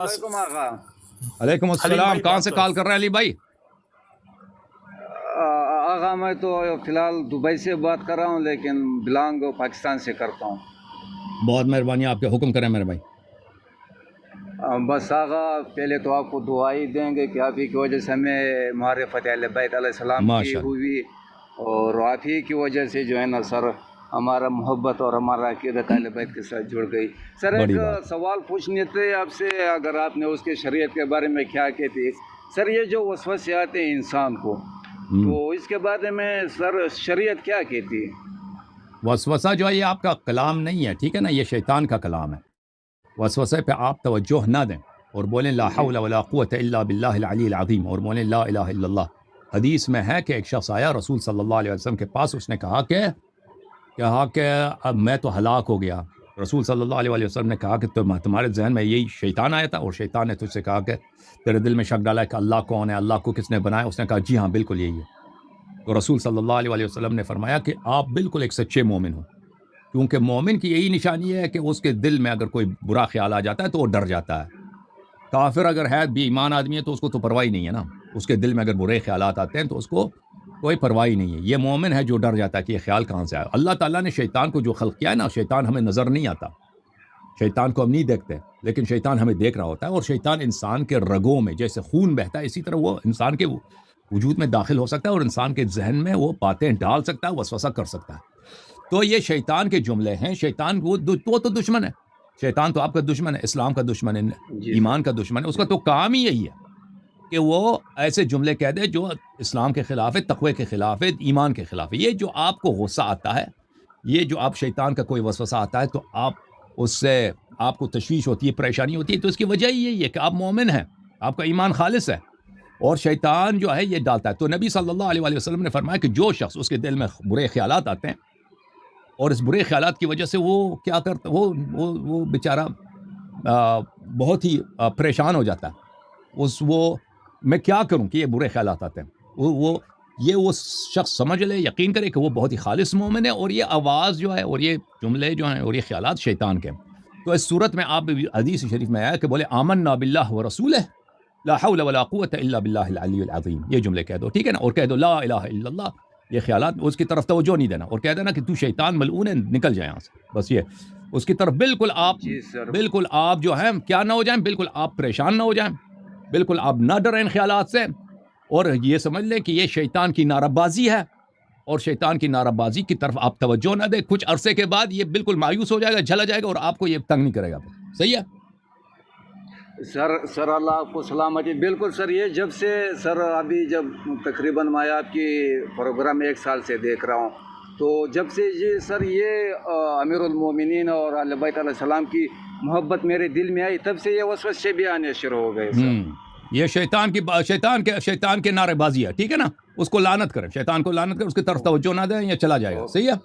वालेकुम आगा। वालेकुम अस्सलाम। कहाँ से कॉल कर रहे हैं अली भाई? आगा मैं तो फ़िलहाल दुबई से बात कर रहा हूँ, लेकिन बिलोंग पाकिस्तान से करता हूँ। बहुत मेहरबानी, आपके हुक्म करें मेरे भाई। बस आगा, पहले तो आपको दुआ ही देंगे कि आप ही की वजह से हमें मारिफत अहले बैत अलैहिस्सलाम की माशाअल्लाह। हुई, और आप ही की वजह से जो है ना सर, हमारा मोहब्बत और हमारा अक़ीदत अहले बैत के साथ जुड़ गई। सर एक बड़ी बात। सवाल पूछने थे आपसे, अगर आपने उसके शरीयत के बारे में क्या कहती। सर ये जो वसवसे आते हैं इंसान को, तो इसके बारे में सर शरीयत क्या कहती है? वसवसा जो है ये आपका कलाम नहीं है, ठीक है ना, ये शैतान का कलाम है। वसवसे पे आप तवज्जो ना दें और बोलें ला जी हौला वला कुव्वता इल्ला बिल्लाहिल अलील अज़ीम, और बोलें ला इलाहा इल्लल्लाह। हदीस में है कि एक शख्स आया रसूल सल्लल्लाहु अलैहि वसल्लम के पास, उसने कहा कि अब मैं तो हलाक हो गया। रसूल सल्लल्लाहु अलैहि वसल्लम ने कहा कि तुम्हारे जहन में यही शैतान आया था, और शैतान ने तुझसे कहा कि तेरे दिल में शक डाला कि अल्लाह कौन है, अल्लाह को किसने बनाया? उसने कहा जी हाँ बिल्कुल यही है। तो रसूल सल्लल्लाहु अलैहि वसल्लम ने फरमाया कि आप बिल्कुल एक सच्चे मोमिन हो, क्योंकि मोमिन की यही निशानी है कि उसके दिल में अगर कोई बुरा ख्याल आ जाता है तो वो डर जाता है। काफिर अगर है, बेईमान आदमी है, तो उसको तो परवाह ही नहीं है ना। उसके दिल में अगर बुरे ख्यालात आते हैं तो उसको कोई परवाह ही नहीं है। ये मोमिन है जो डर जाता है कि ये ख्याल कहाँ से आया। अल्लाह ताला ने शैतान को जो खल्क किया है ना, शैतान हमें नज़र नहीं आता, शैतान को हम नहीं देखते, लेकिन शैतान हमें देख रहा होता है। और शैतान इंसान के रगों में जैसे खून बहता है, इसी तरह वो इंसान के वजूद में दाखिल हो सकता है और इंसान के जहन में वो बातें डाल सकता है, वसवसा कर सकता है। तो ये शैतान के जुमले हैं। शैतान वो तो दुश्मन है। शैतान तो आपका दुश्मन है, इस्लाम का दुश्मन है, जी ईमान का दुश्मन है। उसका तो काम ही यही है कि वो ऐसे जुमले कह दे जो इस्लाम के खिलाफ है, तक़वे के खिलाफ है, ईमान के खिलाफ है। ये जो आपको गुस्सा आता है, ये जो आप शैतान का कोई वसवसा आता है तो आप उससे आपको तशवीश होती है, परेशानी होती है, तो इसकी वजह ही यही है कि आप मोमिन हैं, आपका ईमान खालिस है, और शैतान जो है ये डालता है। तो नबी सल्लल्लाहु अलैहि वसल्लम ने फरमाया कि जो शख्स उसके दिल में बुरे ख्यालात आते हैं और इस बुरे ख्यालात की वजह से वो क्या करता, वो बेचारा बहुत ही परेशान हो जाता है। वो मैं क्या करूं कि ये बुरे ख्यालात आते हैं, वो शख्स समझ ले, यकीन करे कि वो बहुत ही खालिस मोमिन है, और ये आवाज़ जो है और ये जुमले जो हैं और ये ख्यालात शैतान के। तो इस सूरत में आप हदीस शरीफ में आया कि बोले आमन्ना बिल्लाह व रसूलिह ला हौला वला कुव्वता इल्ला बिल्लाहिल अलीयुल अज़ीम। ये जुमले कह दो, ठीक है ना, और कह दो ला इलाहा इल्लल्लाह। ये ख्यालात उसकी तरफ तवज्जो नहीं देना, और कह देना कि तू शैतान मलऊन है, निकल जाए यहाँ से। बस ये उसकी तरफ बिल्कुल जी सर। आप जो हैं क्या ना हो जाएं, बिल्कुल आप परेशान ना हो जाएं, बिल्कुल आप ना डरें इन ख्यालात से, और ये समझ लें कि ये शैतान की नाराबाजी है, और शैतान की नाराबाजी की तरफ आप तवज्जो ना दें। कुछ अरसे के बाद ये बिल्कुल मायूस हो जाएगा, चला जाएगा, और आपको ये तंग नहीं करेगा। सही है सर अल्लाह आपको सलामती। बिल्कुल सर, ये जब से सर अभी जब तकरीबन मैं आपकी प्रोग्राम 1 साल से देख रहा हूँ, तो जब से ये सर ये अमीरुल मोमिनीन और अहले बैत अलैहिस्सलाम की मोहब्बत मेरे दिल में आई, तब से ये वसवसे भी आने शुरू हो गए सर। ये शैतान के नारेबाजी है, ठीक है ना। उसको लानत करें, शैतान को लानत करें, उसकी तरफ तवज्जो ना दें, ये चला जाएगा। सही है।